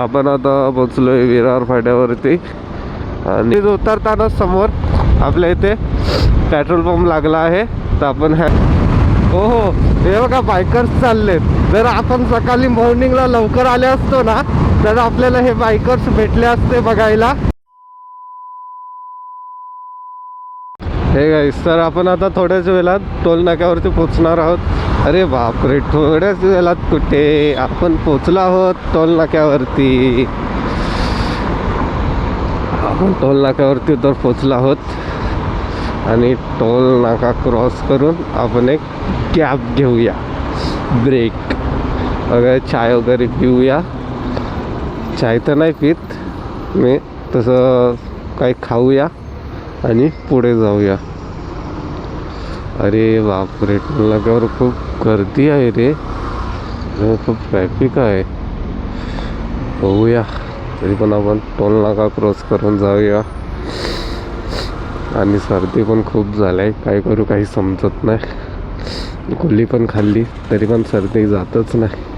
आपण आता पोचलोय विरार फाट्यावरती आणि उतरताना समोर आपल्या इथे पेट्रोल पंप लागला आहे. तर आपण हो हो, हे बघा बायकर्स चाललेत. जर आपण सकाळी मॉर्निंगला लवकर आले असतो ना तर आपल्याला हे बायकर्स भेटले असते बघायला. हे गाईस, तर आपण आता थोड्याच वेळात टोल नाक्यावरती पोचणार आहोत. अरे बापरे, थोड्याच वेळात कुठे, आपण पोचलो आहोत टोल नाक्यावरती. आपण टोल नाक्यावरती तर पोचलो आहोत आणि टोल नाका क्रॉस करून आपण एक कॅब घेऊया, ब्रेक वगैरे, चाय वगैरे पिऊया. चाय तर नाही पित मी, तसं काही खाऊया आणि पुढे जाऊया. अरे बापरे, टोल नाक्यावर खूप गर्दी आहे रे, खूप ट्रॅफिक आहे. बघूया, तरी पण आपण टोल नाका क्रॉस करून जाऊया. आणि सर्दी पण खूप झालाय, काय करू काही समजत नाही. गोळी पण खाल्ली तरी पण सर्दी जातच नाही.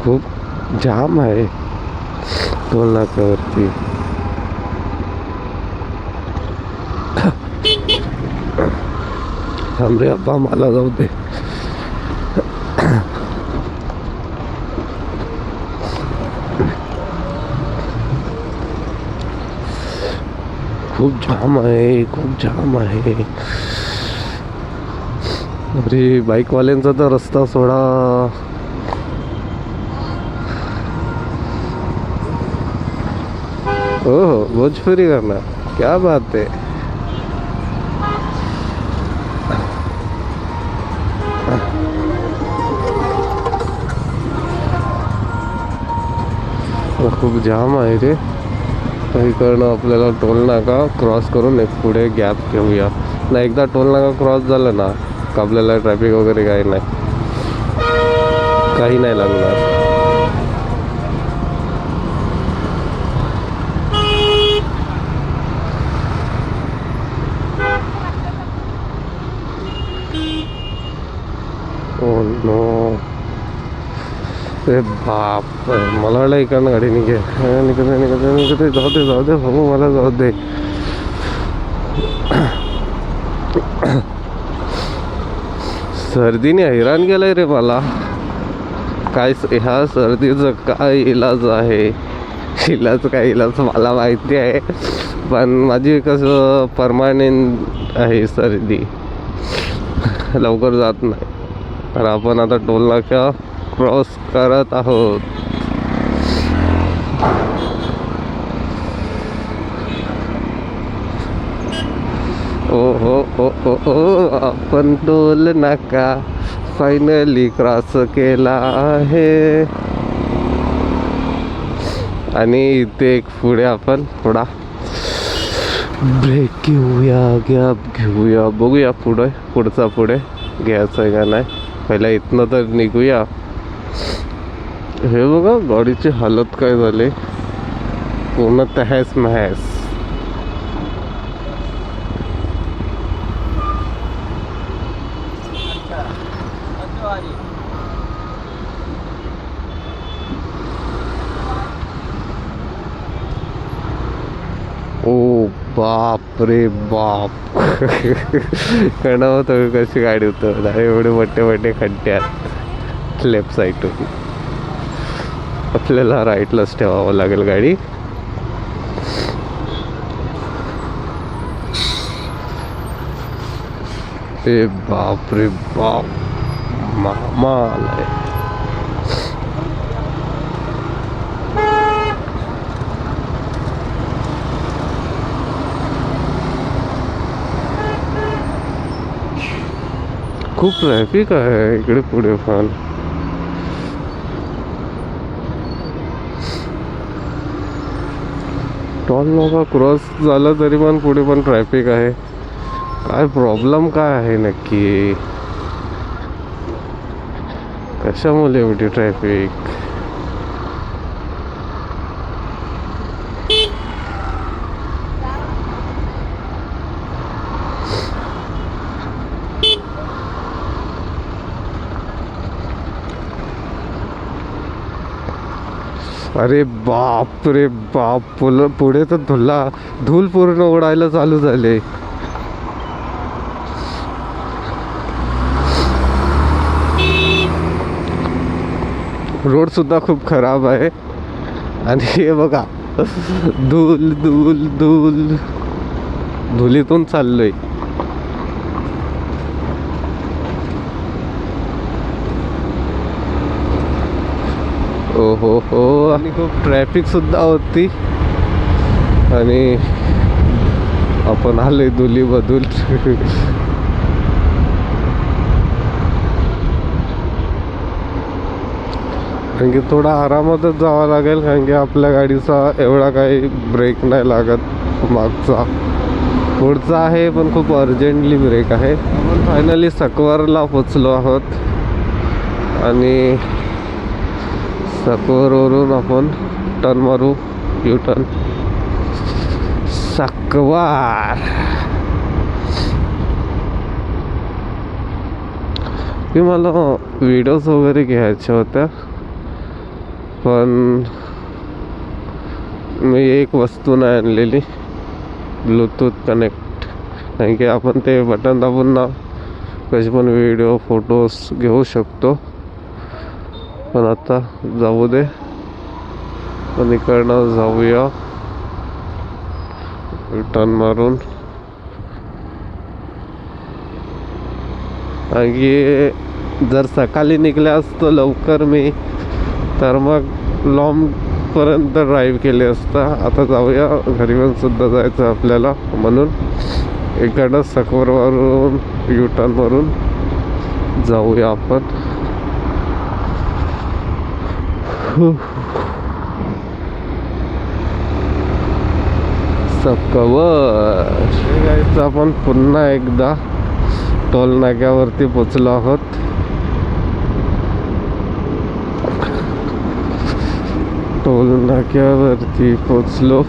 खूप जाम आहे टोल नाक्यावरती. थांब रे अप्पा, मला जाऊ दे. खूप जाम आहे, खूप जाम आहे. अरे बाईकवाल्यांचा तर रस्ता सोडा. हो हो, भोजपुरी करना, क्या बात है. खूप जाम आहे रे. इकडनं आपल्याला टोल नाका क्रॉस करून एक पुढे गॅप घेऊया ना. एकदा टोल नाका क्रॉस झालं ना का आपल्याला ट्रॅफिक वगैरे काही नाही लागणार. ओ नो, अरे बाप, मला वाटलं इकडनं गाडी निघते. जाऊ दे भाऊ, मला जाऊ दे. सर्दीने हैराण केलंय रे मला. काय ह्या सर्दीचं काय इलाज आहे? काय इलाज मला माहिती आहे, पण माझी कसं परमानंट आहे सर्दी, लवकर जात नाही. तर आपण आता टोल नाका क्रॉस करत आहोत. ओ हो ओ ओ ओ, आपण टोल नाका फायनली क्रॉस केला आहे. आणि इथे एक पुढे आपण थोडा ब्रेक घेऊया, गॅप घेऊया, बघूया पुढचा पुढे घ्यायचं आहे का नाही. पहिला इथनं तर निघूया. हे बघा गाडीची हालत काय झाली, पूर्ण तहस महस. ओ बाप रे बाप. कळलं होतं कशी गाडी उतरणार, एवढे मोठे खड्ड्यात. लेफ्ट साईडून आपल्याला राईटलाच ठेवावं लागेल गाडी. ए बाप रे बाप, मामा आलाय. खूप ट्रॅफिक आहे इकडे पुढे पण. टोल नाका क्रॉस झाला तरी पण पुढे पण ट्रॅफिक आहे. काय प्रॉब्लेम काय आहे नक्की, कशामुळे एवढी ट्रॅफिक? अरे बाप रे बाप, पुढे तर धूल पूर्ण उडायला चालू झाले. रोड सुद्धा खूप खराब आहे. आणि हे बघा, धूल धूल धूल, धुलीतून चाललोय. ओ हो, आणि खूप ट्रॅफिक सुद्धा होती. आणि आपण आलोय धुलीमधून. कारण की थोडा आरामातच जावं लागेल, कारण की आपल्या गाडीचा एवढा काही ब्रेक नाही लागत. मागचा पुढचा आहे पण खूप अर्जंटली ब्रेक आहे. आपण फायनली सकवारला पोचलो आहोत आणि सकवारवरून आपण टर्न मारू, यू टर्न. सकवार की मला व्हिडिओज वगैरे घ्यायच्या होत्या, पण मी एक वस्तू नाही आणलेली, ब्लूटूथ कनेक्ट. कारण की आपण ते बटन दाबून ना कसे पण व्हिडिओ फोटोज घेऊ शकतो. पण आता जाऊ दे, पण इकडनं जाऊया टर्न मारून. आणि जर सकाळी निघले असतो लवकर मी, तर मग लॉंगपर्यंत ड्राईव्ह केले असता. आता जाऊया, घरी पण सुद्धा जायचं आपल्याला, म्हणून इकडं सकवरवरून यू टर्न मारून जाऊया आपण. सकवर जायचं. आपण पुन्हा एकदा टोल नाक्यावरती पोचलो आहोत. टोल नाक्यावरती पोचलो.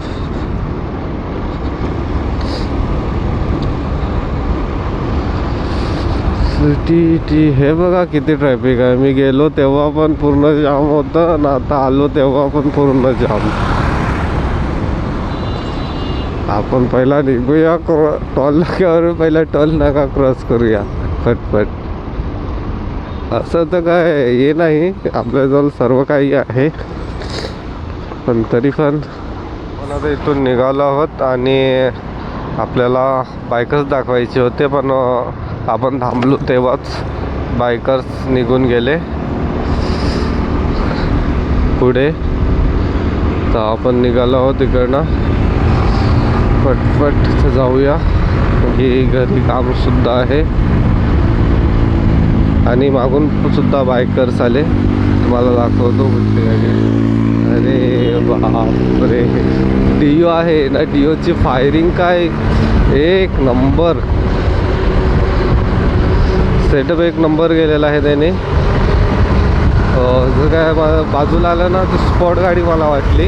सिटी हे बघा किती ट्रॅफिक आहे. मी गेलो तेव्हा पण पूर्ण जाम होतं ना, आता आलो तेव्हा पण पूर्ण जाम. आपण पहिला निघूया टोल नाक्यावर, पहिला टोल नाका क्रॉस करूया फटफट. असं तर काय हे नाही, आपल्याजवळ सर्व काही आहे, पण तरी पण आता इथून निघालो आहोत. आणि आपल्याला बायकर्स दाखवायचे होते, पण आपण थांबलो तेव्हाच बायकर्स निघून गेले पुढे. तर आपण निघालो आहोत इकडनं, पटपट जाऊया. ही घरी कामसुद्धा आहे आणि मागून सुद्धा बायकर्स आले. तुम्हाला दाखवतो कुठली गाडी. अरे बापरे, डिओ आहे ना, डिओची फायरिंग काय एक नंबर, सेटअप एक नंबर गेलेला आहे त्याने. जर काय बाजूला आलं ना, ती स्पॉट गाडी मला वाटली.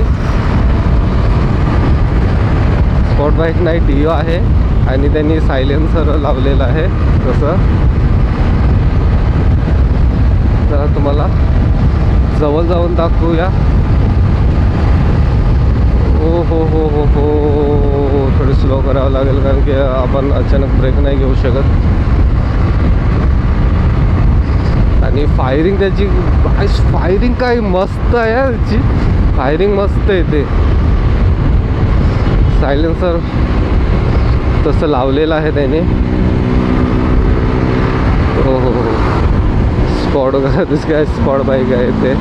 स्पॉट बाईक नाही, डिओ आहे. आणि त्यांनी सायलेन्सर लावलेला आहे तसं. जरा तुम्हाला जवळ जाऊन दाखवूया. हो हो हो हो हो, थोडी स्लो करावं लागेल, कारण की आपण अचानक ब्रेक नाही घेऊ शकत. आणि फायरिंग त्याची, फायरिंग काय मस्त आहे यार, त्याची फायरिंग मस्त येते. सायलेन्सर तसं लावलेलं आहे त्याने. हो हो हो, स्पॉट काय स्पॉट बाईक आहे ते,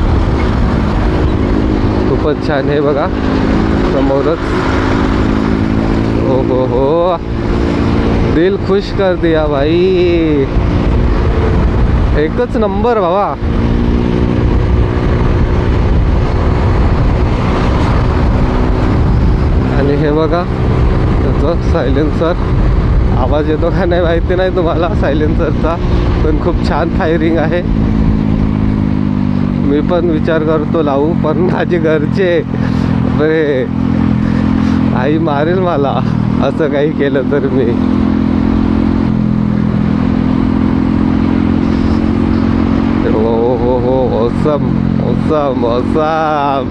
खूपच छान आहे बघा समोरच. हो हो हो, दिल खुश कर दिया भाई, एकच नंबर बाबा. आणि हे बघा त्याचं सायलेन्सर, आवाज येतो का नाही माहिती नाही तुम्हाला सायलेन्सरचा, पण खूप छान फायरिंग आहे. मी पण विचार करतो लावू, पण माझे घरचे बरे आई मारेल मला असं काही केलं तर. मी हो हो हो, ओसम ओसम ओसम.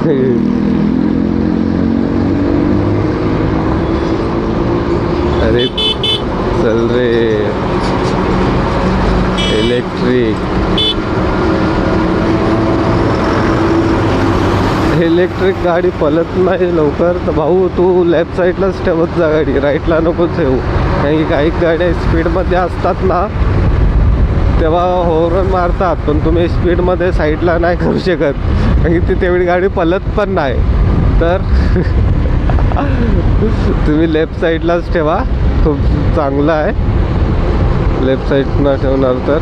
अरे चल रे इलेक्ट्रिक गाडी पलत नाही लवकर. तर भाऊ तू लेफ्ट साईडलाच ठेवत जा गाडी, राईटला नको ठेवू. कारण की काही गाड्या स्पीडमध्ये असतात ना तेव्हा हॉर्न मारतात, पण तुम्ही स्पीडमध्ये साईडला नाही करू शकत कारण की ती तेवढी गाडी पलत पण नाही. तर तुम्ही लेफ्ट साईडलाच ठेवा, खूप चांगलं आहे लेफ्ट साईडनं ठेवणार तर.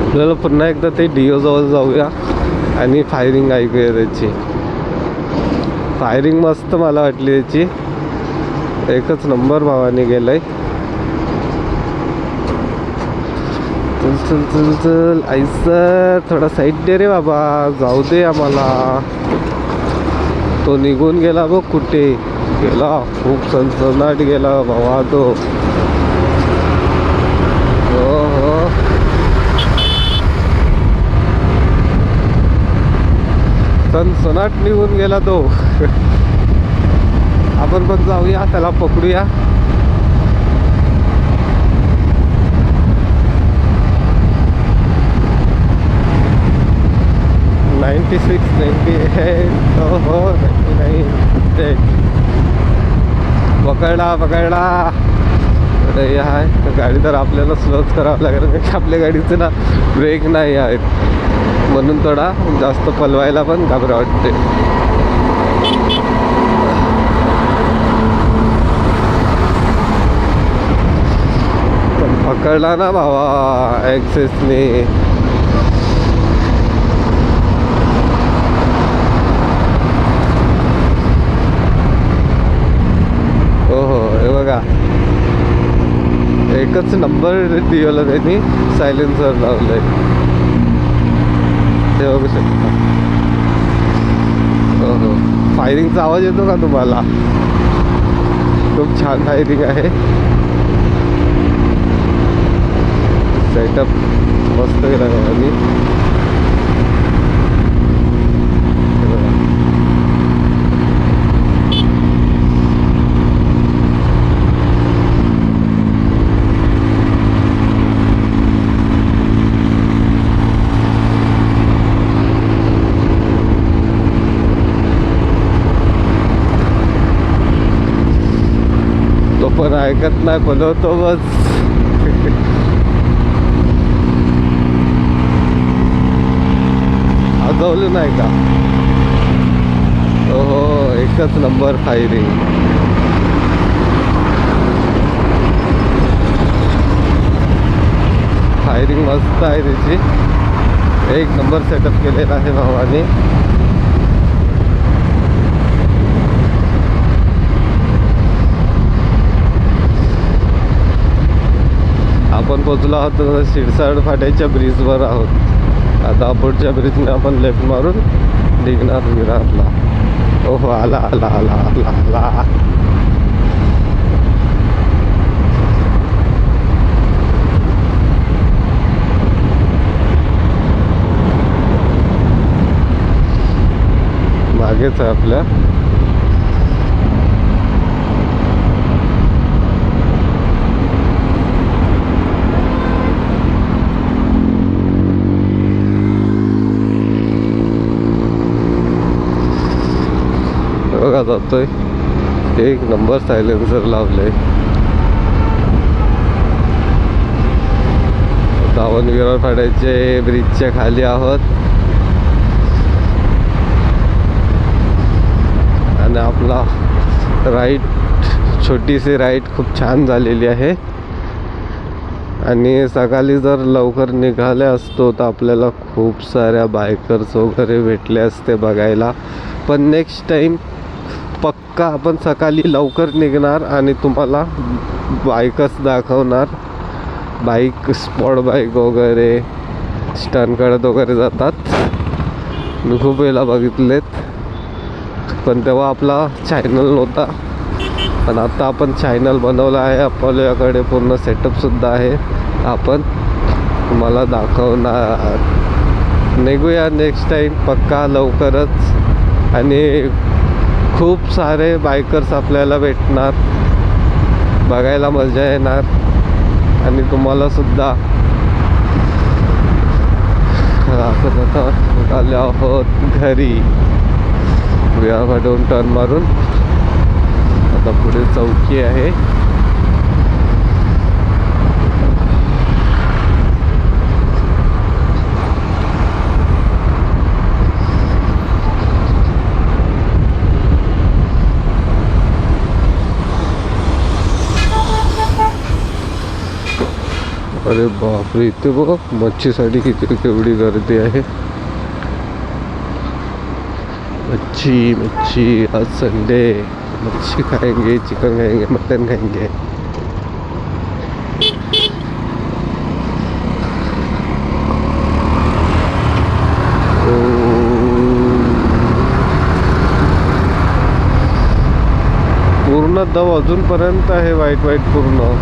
आपल्याला पुन्हा एकदा ते डिओ जवळ जाऊया आणि फायरिंग ऐकूया त्याची. फायरिंग मस्त मला वाटली त्याची, एकच नंबर भावाने गेलाय. चल चल चल चल आईसर थोडा साईड दे रे बाबा, जाऊ दे आम्हाला. तो निघून गेला बघ, कुठे गेला, खूप सनसनाट गेला भावा तो. हो हो सनसनाट निघून गेला तो. आपण पण जाऊया, त्याला पकडूया. हो 99. पकडला. अरे आहे गाडी तर आपल्याला स्लोच करावं लागेल कारण की आपल्या गाडीचे ना ब्रेक नाही आहेत, म्हणून थोडा जास्त पलवायला पण घाबरा वाटते. पकडला ना भावा ॲक्सेसने. हो हे बघा, एकच नंबर डिओला त्यांनी सायलेन्सर लावलंय, ते बघू शकता. हो फायरिंगचा आवाज येतो का तुम्हाला? खूप छान फायरिंग आहे. सेटअप मस्त केला मी. तो पण ऐकत नाही, पलवतो बस. आजवलं नाही का? हो एकच नंबर फायरिंग. फायरिंग मस्त आहे त्याची, एक नंबर सेटअप केलेला आहे भावाने. आपण पोचलो आहोत शिरसाड फाट्याच्या ब्रिजवर आहोत. आता पुढच्या ब्रिजने आपण लेफ्ट मारून निघणार विरारला. ओहो आला आला आला आला आला. मागेच आहे आपल्या. बघा जातोय, एक नंबर सायलेन्सर लावलंय. आपण विरार फाट्याचे ब्रिजच्या खाली आहोत आणि आपला राईट, छोटीशी राईट खूप छान झालेली आहे. आणि सकाळी जर लवकर निघाले असतो तर आपल्याला खूप साऱ्या बायकर्स वगैरे भेटले असते बघायला. पण नेक्स्ट टाईम पक्का आपण सकाळी लवकर निघणार आणि तुम्हाला बाईकच दाखवणार. बाईक, स्पॉट बाईक वगैरे स्टंट करत वगैरे जातात. मी खूप वेळेला बघितलेत, पण तेव्हा आपला चॅनल नव्हता. पण आता आपण चॅनल बनवलं आहे, आपल्याकडे पूर्ण सेटअपसुद्धा आहे, आपण तुम्हाला दाखवणार. निघूया नेक्स्ट टाईम पक्का लवकरच. आणि खूप सारे बायकर्स आपल्याला भेटणार, बघायला मजा येणार. आणि तुम्हालासुद्धा आपण आता निघाले आहोत घरी. व्यापाडून टर्न मारून आता पुढे चौकी आहे. अरे बापरे, इथे बघ मच्छीसाठी किती केवढी गर्दी आहे. मच्छी मच्छी, आज संडे, मच्छी खाएंगे, चिकन खाएंगे, मटन खाएंगे. पूर्ण दव अजूनपर्यंत आहे, वाईट वाईट पूर्ण.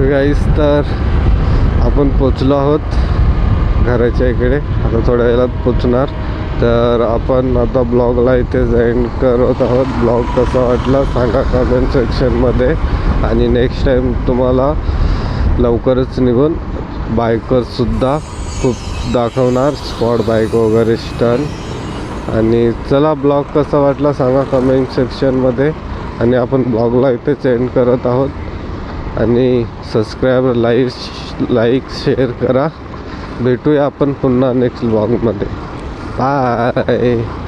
गाईस, तर आपण पोचलो आहोत घराच्या इकडे. आता थोड्या वेळात पोचणार. तर आपण आता ब्लॉगला इथेच एंड करत आहोत. ब्लॉग कसा वाटला सांगा कमेंट सेक्शनमध्ये. आणि नेक्स्ट टाईम तुम्हाला लवकरच निघून बायकर्ससुद्धा खूप दाखवणार, स्पॉट बाईक वगैरे स्टन. आणि चला, ब्लॉग कसा वाटला सांगा कमेंट सेक्शनमध्ये. आणि आपण ब्लॉगला इथेच एंड करत आहोत. आणि सबस्क्राईब, लाईक शेअर करा. भेटूया आपण पुन्हा नेक्स्ट ब्लॉगमध्ये. बाय.